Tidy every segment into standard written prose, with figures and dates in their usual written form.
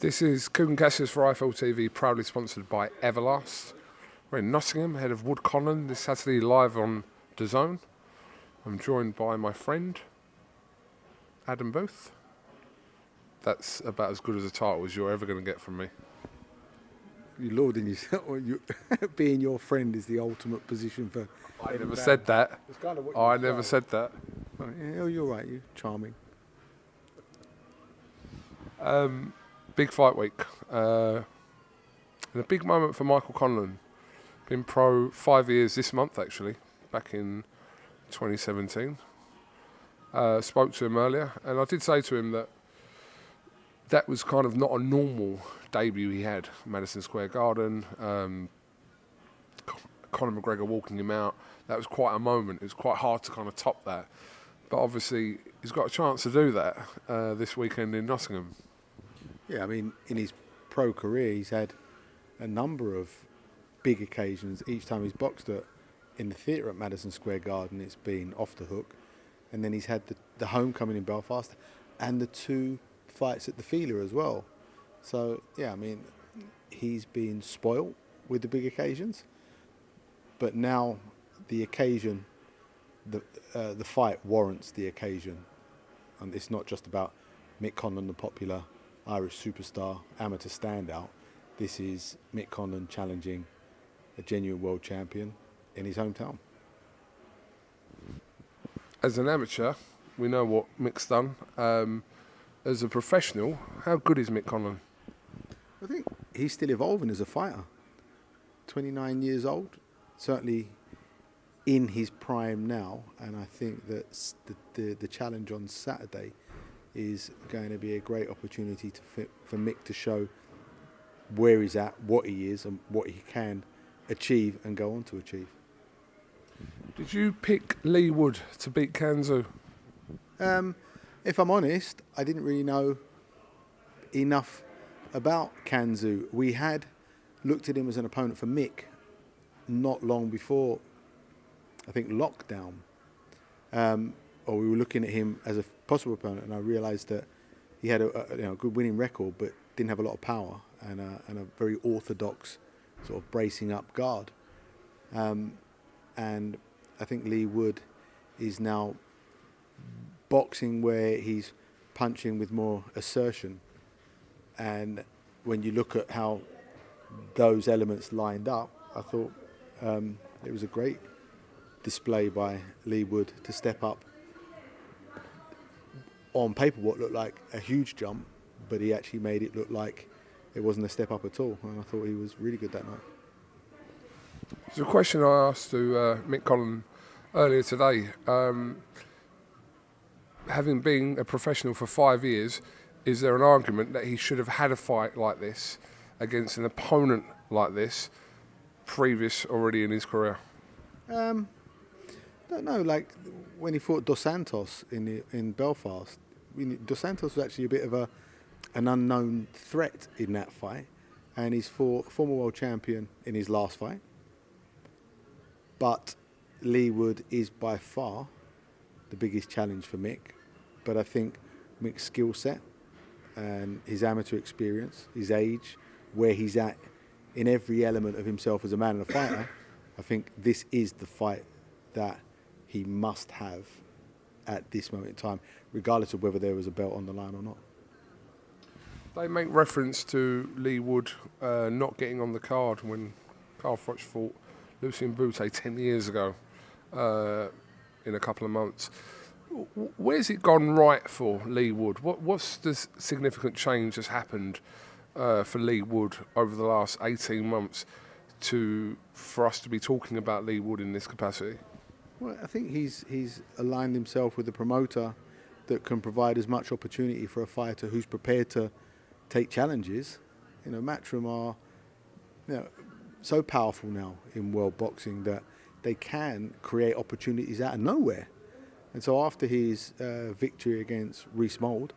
This is KUGAN CASSIUS for IFL TV, proudly sponsored by Everlast. We're in Nottingham, ahead of Wood Conlan this Saturday, live on DAZN. I'm joined by my friend, Adam Booth. That's about as good as a title as you're ever going to get from me. You lauding yourself, or being your friend is the ultimate position for. I never said that. It's kind of what I never said that. Oh, yeah, you're right. You're charming. Big fight week. And a big moment for Michael Conlan. Been pro 5 years this month, actually, back in 2017. Spoke to him earlier, and I did say to him that was kind of not a normal debut he had. Madison Square Garden, Conor McGregor walking him out. That was quite a moment. It was quite hard to kind of top that. But obviously, he's got a chance to do that this weekend in Nottingham. Yeah, I mean, in his pro career, he's had a number of big occasions. Each time he's boxed in the theatre at Madison Square Garden, it's been off the hook. And then he's had the homecoming in Belfast and the 2 fights at the Feeler as well. So, yeah, I mean, he's been spoilt with the big occasions. But now the occasion, the fight warrants the occasion. And it's not just about Mick Conlan, the popular Irish superstar, amateur standout. This is Mick Conlan challenging a genuine world champion in his hometown. As an amateur, we know what Mick's done. As a professional, how good is Mick Conlan? I think he's still evolving as a fighter. 29 years old, certainly in his prime now, and I think that the challenge on Saturday is going to be a great opportunity for Mick to show where he's at, what he is, and what he can achieve and go on to achieve. Did you pick Leigh Wood to beat Kanzu? If I'm honest, I didn't really know enough about Kanzu. We had looked at him as an opponent for Mick not long before, I think, lockdown. Or we were looking at him as a possible opponent, and I realised that he had a good winning record, but didn't have a lot of power and a very orthodox sort of bracing up guard. And I think Leigh Wood is now boxing where he's punching with more assertion. And when you look at how those elements lined up, I thought it was a great display by Leigh Wood to step up on paper what looked like a huge jump, but he actually made it look like it wasn't a step up at all, and I thought he was really good that night. There's a question I asked to Mick Conlan earlier today. Having been a professional for 5 years, is there an argument that he should have had a fight like this against an opponent like this previous already in his career? Don't know, like when he fought Dos Santos in Belfast, Dos Santos was actually a bit of an unknown threat in that fight, and he's fought former world champion in his last fight. But Leigh Wood is by far the biggest challenge for Mick. But I think Mick's skill set and his amateur experience, his age, where he's at in every element of himself as a man and a fighter, I think this is the fight that he must have at this moment in time, regardless of whether there was a belt on the line or not. They make reference to Leigh Wood not getting on the card when Carl Froch fought Lucien Boutte 10 years ago in a couple of months. Where's it gone right for Leigh Wood? What's the significant change that's happened for Leigh Wood over the last 18 months for us to be talking about Leigh Wood in this capacity? Well, I think he's aligned himself with a promoter that can provide as much opportunity for a fighter who's prepared to take challenges. Matchroom are so powerful now in world boxing that they can create opportunities out of nowhere. And so after his victory against Reece Mould,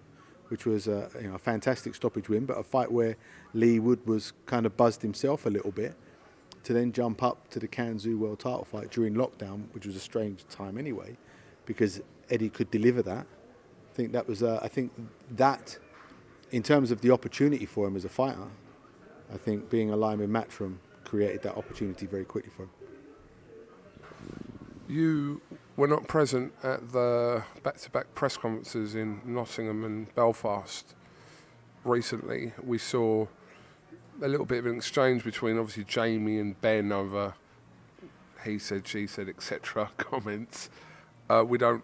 which was a fantastic stoppage win, but a fight where Leigh Wood was kind of buzzed himself a little bit, to then jump up to the Kanzu world title fight during lockdown, which was a strange time anyway, because Eddie could deliver that. I think that in terms of the opportunity for him as a fighter, I think being aligned with Matchroom created that opportunity very quickly for him. You were not present at the back-to-back press conferences in Nottingham and Belfast recently. We saw a little bit of an exchange between obviously Jamie and Ben over he said, she said, etc. comments. We haven't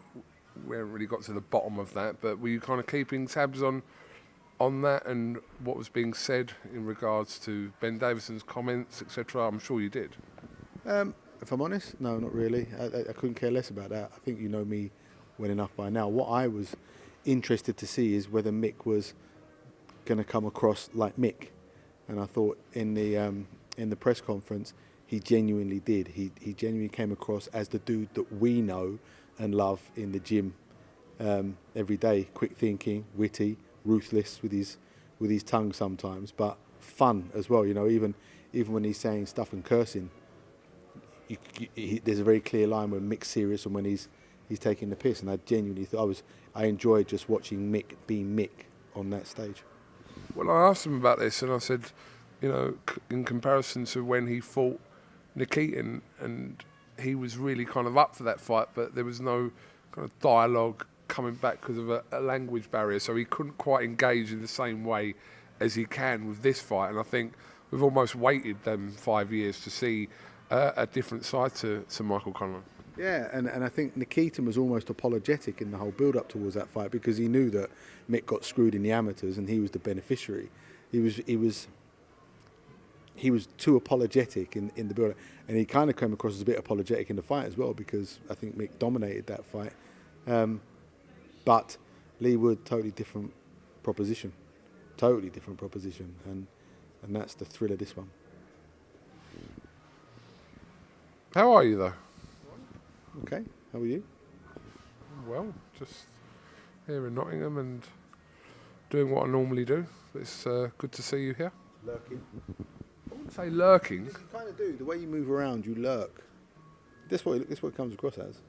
really got to the bottom of that, but were you kind of keeping tabs on that and what was being said in regards to Ben Davison's comments, etc.? I'm sure you did. If I'm honest, no, not really. I couldn't care less about that. I think you know me well enough by now. What I was interested to see is whether Mick was going to come across like Mick, and I thought in the press conference he genuinely did. He genuinely came across as the dude that we know and love in the gym every day. Quick thinking, witty, ruthless with his tongue sometimes, but fun as well. You know, even when he's saying stuff and cursing. There's a very clear line when Mick's serious and when he's taking the piss, and I genuinely thought I enjoyed just watching Mick be Mick on that stage. Well, I asked him about this, and I said, you know, in comparison to when he fought Nikitin, and he was really kind of up for that fight, but there was no kind of dialogue coming back because of a language barrier, so he couldn't quite engage in the same way as he can with this fight. And I think we've almost waited them 5 years to see a different side to Michael Conlan. Yeah, and I think Nikitin was almost apologetic in the whole build-up towards that fight because he knew that Mick got screwed in the amateurs and he was the beneficiary. He was too apologetic in the build-up, and he kind of came across as a bit apologetic in the fight as well because I think Mick dominated that fight. But Lee Wood, totally different proposition, and that's the thrill of this one. How are you, though? Okay, how are you? Well, just here in Nottingham and doing what I normally do. It's good to see you here. Lurking. I wouldn't say lurking. You kind of do. The way you move around, you lurk. That's what it comes across as.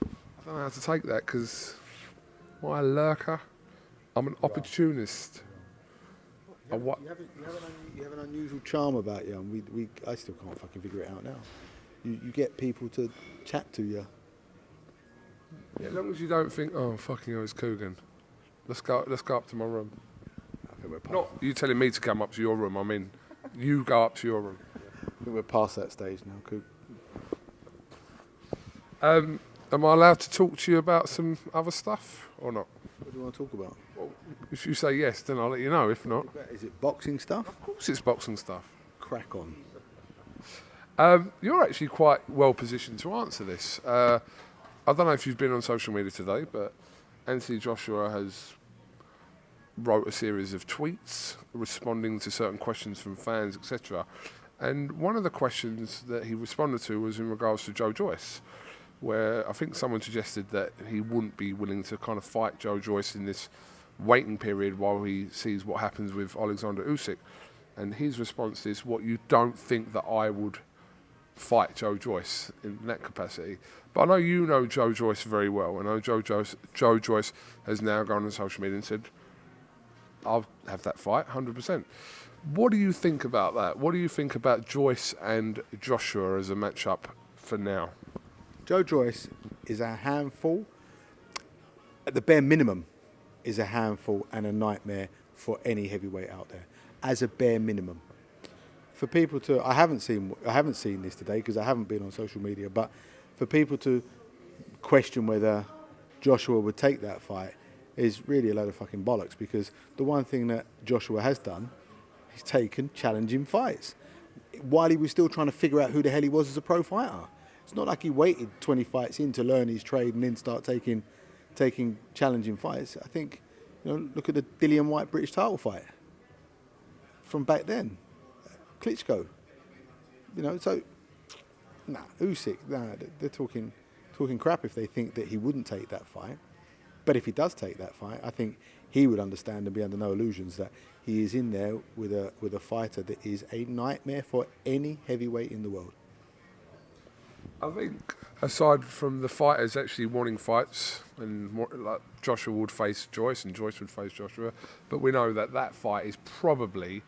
I don't know how to take that because am I a lurker? I'm an opportunist. You have an unusual charm about you, and I still can't fucking figure it out now. You get people to chat to you. Yeah, as long as you don't think, oh fucking hell, it's KUGAN. Let's go up to my room. I think we're past. Not you telling me to come up to your room. I mean, you go up to your room. I think we're past that stage now, Am I allowed to talk to you about some other stuff or not? What do you want to talk about? Well, if you say yes, then I'll let you know. If not, Is it boxing stuff? of course it's boxing stuff. Crack on. You're actually quite well positioned to answer this. I don't know if you've been on social media today, but Anthony Joshua has wrote a series of tweets responding to certain questions from fans, etc. And one of the questions that he responded to was in regards to Joyce, where I think someone suggested that he wouldn't be willing to kind of fight Joyce in this waiting period while he sees what happens with Alexander Usyk. And his response is, what, you don't think that I would fight Joyce in that capacity? But I know you know Joyce very well. I know Joyce has now gone on social media and said, I'll have that fight, 100%. What do you think about that? What do you think about Joyce and Joshua as a matchup for now? Joyce is a handful. At the bare minimum, is a handful and a nightmare for any heavyweight out there. As a bare minimum, for people to, I haven't seen this today because I haven't been on social media. But for people to question whether Joshua would take that fight is really a load of fucking bollocks. Because the one thing that Joshua has done, he's taken challenging fights while he was still trying to figure out who the hell he was as a pro fighter. It's not like he waited 20 fights in to learn his trade and then start taking challenging fights. I think, look at the Dillian Whyte British title fight from back then. Klitschko. Usyk, they're talking crap if they think that he wouldn't take that fight. But if he does take that fight, I think he would understand and be under no illusions that he is in there with a fighter that is a nightmare for any heavyweight in the world. I think aside from the fighters actually wanting fights, and more, like Joshua would face Joyce and Joyce would face Joshua, but we know that that fight is probably,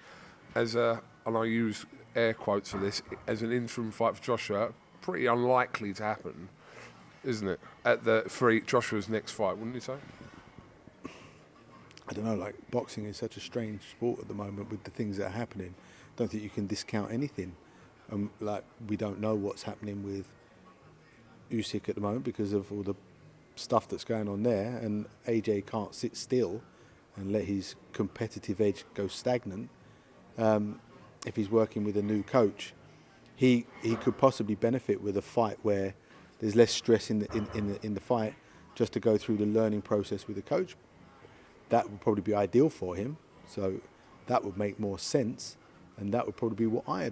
as a, and I use air quotes for this, as an interim fight for Joshua, pretty unlikely to happen, isn't it? For Joshua's next fight, wouldn't you say? I don't know, like boxing is such a strange sport at the moment with the things that are happening. Don't think you can discount anything. Like we don't know what's happening with Usyk at the moment because of all the stuff that's going on there, and AJ can't sit still and let his competitive edge go stagnant. If he's working with a new coach, he could possibly benefit with a fight where there's less stress in the fight, just to go through the learning process with the coach. That would probably be ideal for him. So that would make more sense, and that would probably be what I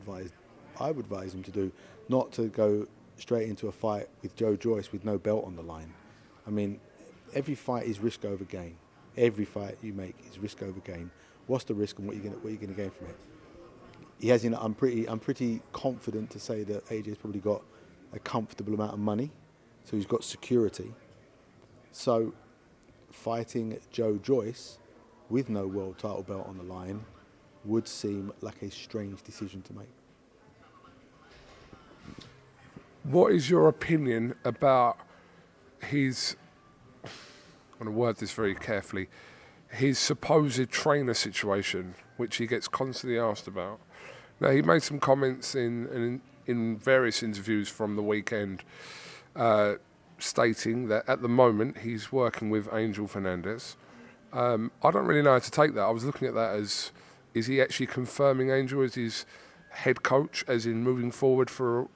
would advise him to do, not to go straight into a fight with Joe Joyce with no belt on the line. I mean, every fight is risk over gain. Every fight you make is risk over gain. What's the risk and what are you going to gain from it? He has. I'm pretty confident to say that AJ's probably got a comfortable amount of money, so he's got security. So fighting Joe Joyce with no world title belt on the line would seem like a strange decision to make. What is your opinion about his, I'm going to word this very carefully, his supposed trainer situation, which he gets constantly asked about? Now, he made some comments in various interviews from the weekend stating that at the moment he's working with Angel Fernandez. I don't really know how to take that. I was looking at that as, is he actually confirming Angel as his head coach, as in moving forward for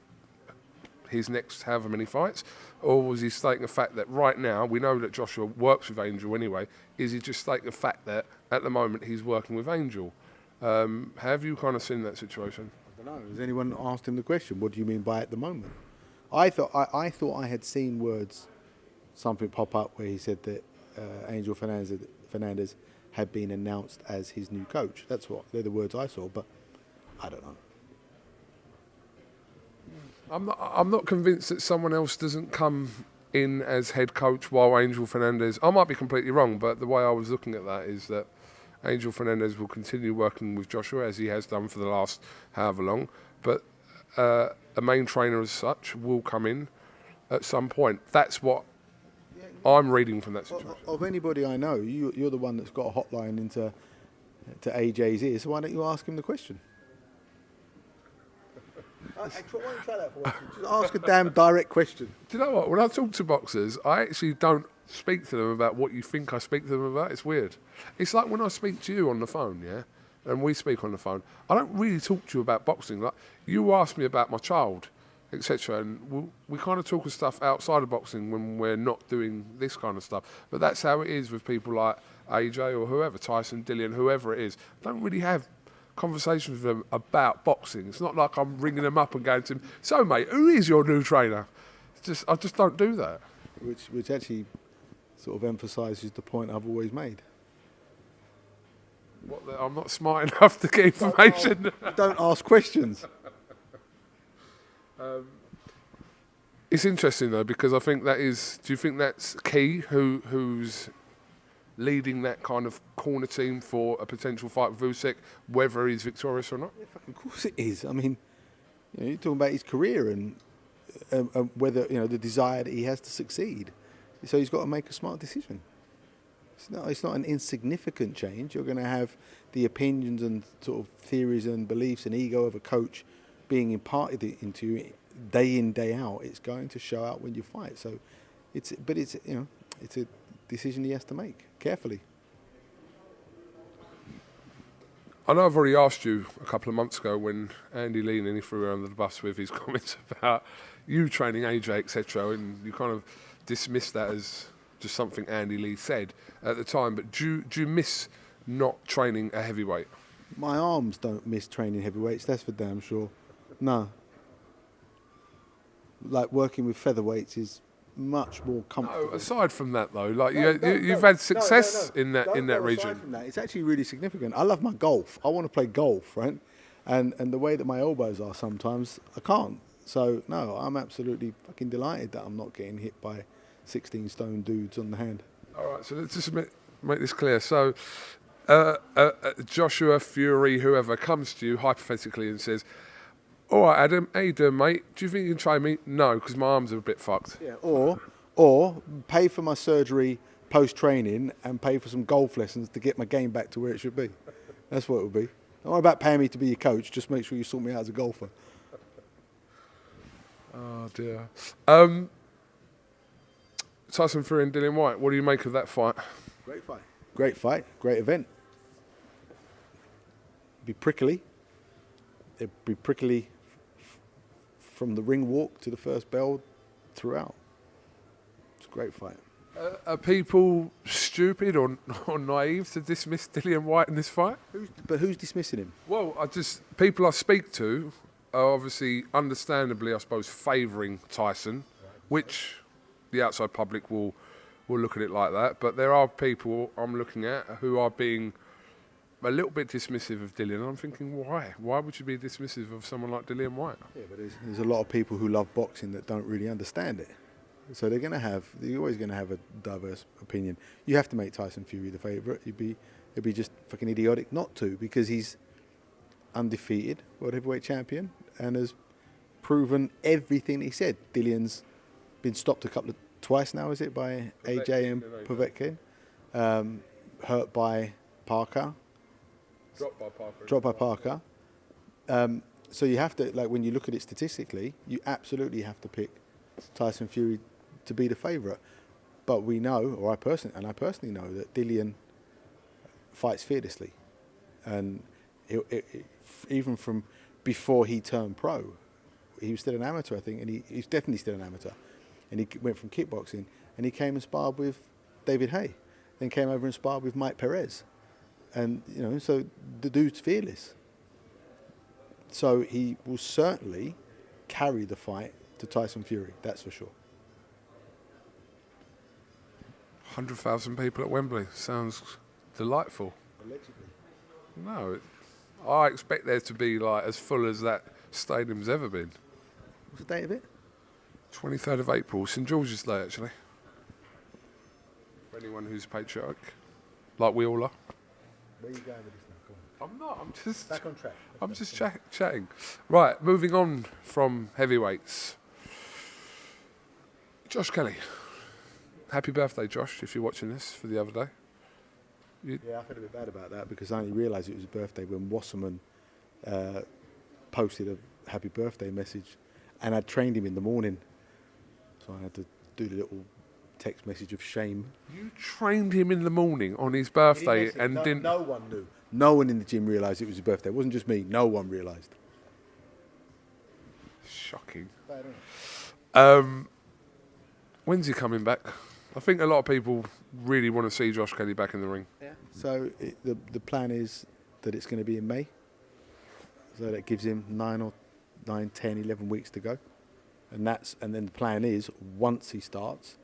his next however many fights, or was he stating the fact that right now, we know that Joshua works with Angel anyway, is he just stating the fact that at the moment he's working with Angel? Have you kind of seen that situation? I don't know. Has anyone asked him the question, what do you mean by at the moment? I thought I had seen something pop up where he said that Angel Fernandez had been announced as his new coach. They're the words I saw, but I don't know. I'm not convinced that someone else doesn't come in as head coach while Angel Fernandez, I might be completely wrong, but the way I was looking at that is that Angel Fernandez will continue working with Joshua as he has done for the last however long, but a main trainer as such will come in at some point. That's what I'm reading from that situation. Of anybody I know, you're the one that's got a hotline into AJ's ear, so why don't you ask him the question? Why don't you try that for once? Just ask a damn direct question. Do you know what? When I talk to boxers, I actually don't speak to them about what you think I speak to them about. It's weird. It's like when I speak to you on the phone, yeah? And we speak on the phone. I don't really talk to you about boxing. Like, you ask me about my child, etc. And we kind of talk of stuff outside of boxing when we're not doing this kind of stuff. But that's how it is with people like AJ or whoever, Tyson, Dillian, whoever it is. I don't really have conversations with them about boxing. It's not like I'm ringing them up and going to them, so mate, who is your new trainer? I just don't do that. Which actually sort of emphasises the point I've always made. I'm not smart enough to get information. Don't ask questions. It's interesting though, because I think that is. Do you think that's key? Who's leading that kind of corner team for a potential fight with Usyk, whether he's victorious or not? Yeah, of course it is. I mean, you're talking about his career and whether the desire that he has to succeed. So he's got to make a smart decision. It's not an insignificant change. You're going to have the opinions and sort of theories and beliefs and ego of a coach being imparted into you day in, day out. It's going to show out when you fight. So it's a decision he has to make carefully. I know I've already asked you a couple of months ago when Andy Lee nearly threw her under the bus with his comments about you training AJ, etc., and you kind of dismissed that as just something Andy Lee said at the time. But do you miss not training a heavyweight? My arms don't miss training heavyweights, that's for damn sure. No. Like working with featherweights is much more comfortable. No, aside from that though, like you've had success in that region. Aside from that, it's actually really significant. I love my golf. I want to play golf, right? And the way that my elbows are sometimes, I can't. So, no, I'm absolutely fucking delighted that I'm not getting hit by 16 stone dudes on the hand. All right, so let's just make this clear. So, Joshua, Fury, whoever comes to you hypothetically and says, "All right, Adam, how you doing, mate? Do you think you can train me?" No, because my arms are a bit fucked. Yeah, or pay for my surgery post-training and pay for some golf lessons to get my game back to where it should be. That's what it would be. Don't worry about paying me to be your coach. Just make sure you sort me out as a golfer. Oh, dear. Tyson Fury and Dillian Whyte, what do you make of that fight? Great fight. Great fight. Great event. Be prickly. It'd be prickly from the ring walk to the first bell throughout. It's a great fight. Are people stupid or naive to dismiss Dillian Whyte in this fight? But who's dismissing him? Well, people I speak to are obviously, understandably, I suppose, favouring Tyson, which the outside public will look at it like that. But there are people I'm looking at who are being a little bit dismissive of Dillian. I'm thinking, why? Why would you be dismissive of someone like Dillian Whyte? Yeah, but there's a lot of people who love boxing that don't really understand it. So you're always going to have a diverse opinion. You have to make Tyson Fury the favourite. It'd be just fucking idiotic not to, because he's undefeated world heavyweight champion and has proven everything he said. Dillian's been stopped twice now, is it, by AJ and Povetkin? Hurt by Parker. Dropped by Parker. So you have to, like, when you look at it statistically, you absolutely have to pick Tyson Fury to be the favourite. But we know, I personally know, that Dillian fights fearlessly. And even from before he turned pro, he was still an amateur, I think, and he's definitely still an amateur. And he went from kickboxing, and he came and sparred with David Haye, then came over and sparred with Mike Perez. And, so the dude's fearless. So he will certainly carry the fight to Tyson Fury, that's for sure. 100,000 people at Wembley. Sounds delightful. Allegedly. No, I expect there to be like as full as that stadium's ever been. What's the date of it? 23rd of April, St George's Day, actually. For anyone who's patriotic, like we all are. Where are you going with this now? Go on. I'm not. I'm just Back on track. I'm just chatting. Right, moving on from heavyweights. Josh Kelly. Happy birthday, Josh, if you're watching this for the other day. Yeah, I felt a bit bad about that because I only realised it was his birthday when Wasserman posted a happy birthday message, and I'd trained him in the morning, so I had to do the little text message of shame. You trained him in the morning on his birthday and didn't... No one knew. No one in the gym realised it was his birthday. It wasn't just me. No one realised. Shocking. Bad, When's he coming back? I think a lot of people really want to see Josh Kelly back in the ring. Yeah. So the plan is that it's going to be in May. So that gives him 9, 10, 11 weeks to go. And then the plan is, once he starts,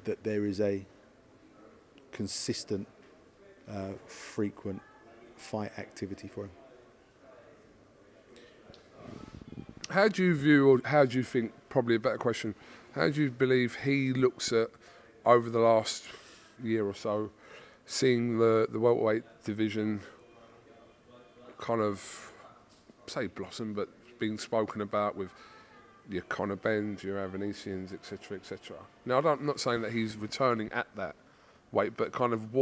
that there is a consistent, frequent fight activity for him. How do you view, or how do you think, probably a better question, how do you believe he looks at, over the last year or so, seeing the welterweight division kind of, say blossom, but being spoken about with your Conor Benns, your Avanesians, etc., etc. Now, I'm not saying that he's returning at that weight, but kind of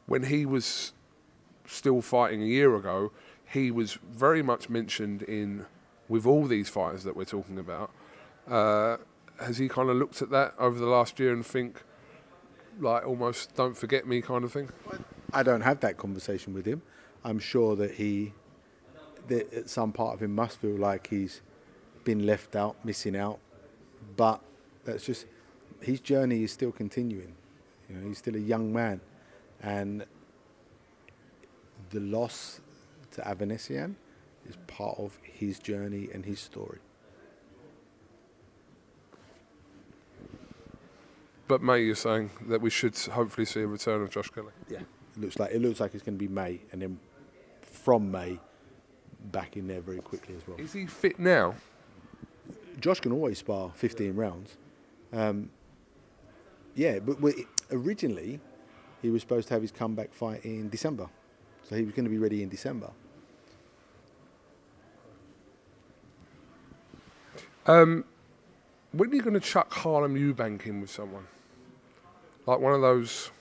when he was still fighting a year ago, he was very much mentioned with all these fighters that we're talking about. Has he kind of looked at that over the last year and think, like, almost don't forget me kind of thing? I don't have that conversation with him. I'm sure that some part of him must feel like he's been left out, missing out. But that's just, his journey is still continuing. He's still a young man. And the loss to Avanesian is part of his journey and his story. But May, you're saying that we should hopefully see a return of Josh Kelly? Yeah. It looks like it's going to be May, and then from May, back in there very quickly as well. Is he fit now? Josh can always spar 15 rounds. But originally he was supposed to have his comeback fight in December, so he was going to be ready in December. When are you going to chuck Harlem Eubank in with someone? Like one of those,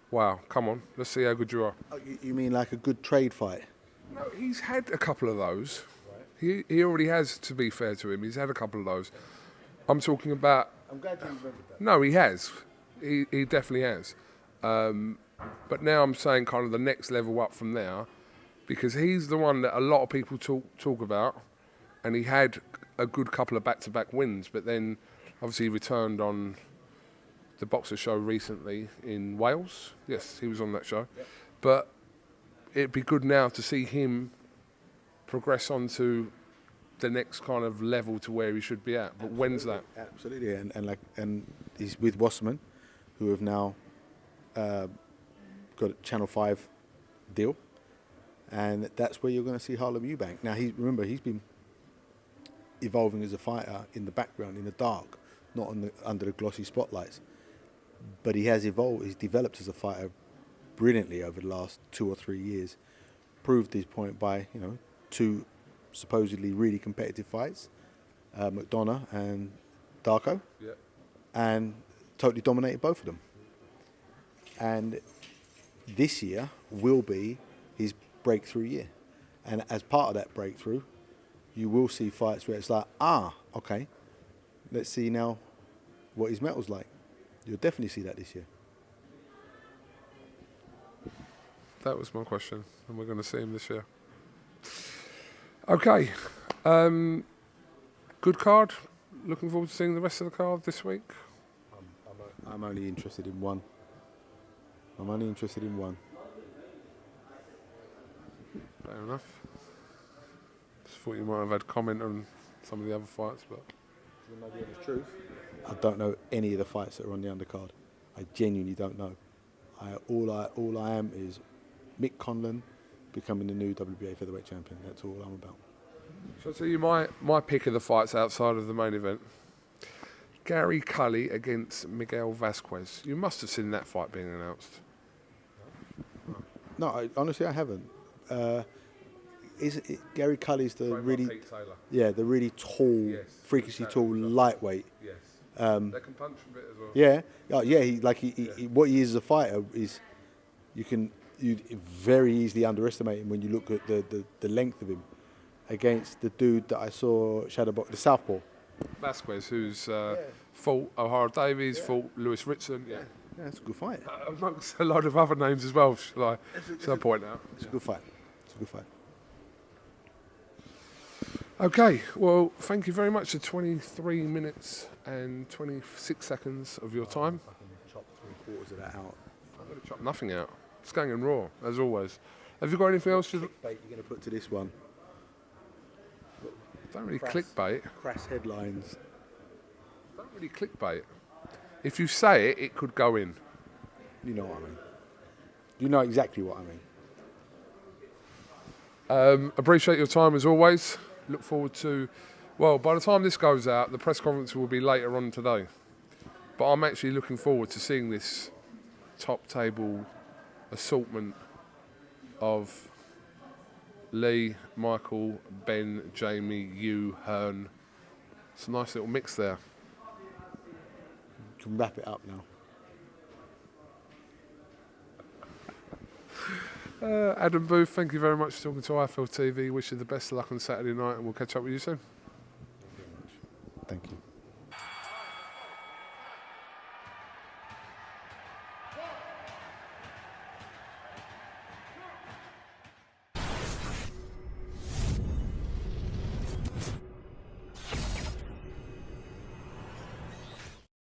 wow, come on, let's see how good you are. Oh, you mean like a good trade fight? No, he's had a couple of those. Right. He already has, to be fair to him. He's had a couple of those. I'm talking about... I'm glad you remembered that. No, he has. He definitely has. But now I'm saying kind of the next level up from there, because he's the one that a lot of people talk about, and he had a good couple of back-to-back wins, but then obviously he returned on the Boxer show recently in Wales. Yes, he was on that show. Yep. But it'd be good now to see him progress on to the next kind of level to where he should be at. But when's that? Absolutely, and he's with Wasserman, who have now got a Channel 5 deal, and that's where you're going to see Harlem Eubank. Now, he's been evolving as a fighter in the background, in the dark, not under the glossy spotlights. But he has evolved, he's developed as a fighter brilliantly over the last 2 or 3 years. Proved his point by, 2 supposedly really competitive fights, McDonough and Darko, and totally dominated both of them. And this year will be his breakthrough year. And as part of that breakthrough, you will see fights where it's like, okay, let's see now what his metal's like. You'll definitely see that this year. That was my question, and we're going to see him this year. Okay. Good card. Looking forward to seeing the rest of the card this week. I'm only interested in one. Fair enough. Just thought you might have had comment on some of the other fights, but... To know the honest truth, I don't know any of the fights that are on the undercard. I genuinely don't know. All I am is Mick Conlan becoming the new WBA featherweight champion. That's all I'm about. Shall I tell you my pick of the fights outside of the main event? Gary Cully against Miguel Vasquez. You must have seen that fight being announced. No, honestly, I haven't. Gary Cully's the really, the really tall, freakishly tall, lightweight. Yes. They can punch a bit as well. Yeah. What he is as a fighter is, you very easily underestimate him when you look at the length of him against the dude that I saw shadowbox, the southpaw. Vasquez, who's fought O'Hara Davies, fought Lewis Ritson. Yeah, that's a good fight. Amongst a lot of other names as well, shall I point out? It's a good fight. Okay, well, thank you very much for 23 minutes and 26 seconds of your time. I can chop 3/4 of that out. I'm going to chop nothing out. It's going in raw, as always. Have you got anything else? Clickbait you're going to put to this one? Don't really clickbait. Crass headlines. Don't really clickbait. If you say it, it could go in. You know what I mean. You know exactly what I mean. Appreciate your time as always. Look forward to, well, by the time this goes out, the press conference will be later on today. But I'm actually looking forward to seeing this top table assortment of Lee, Michael, Ben, Jamie, you, Hearn. It's a nice little mix there. You can wrap it up now. Adam Booth, thank you very much for talking to IFL TV. Wish you the best of luck on Saturday night, and we'll catch up with you soon. Thank you.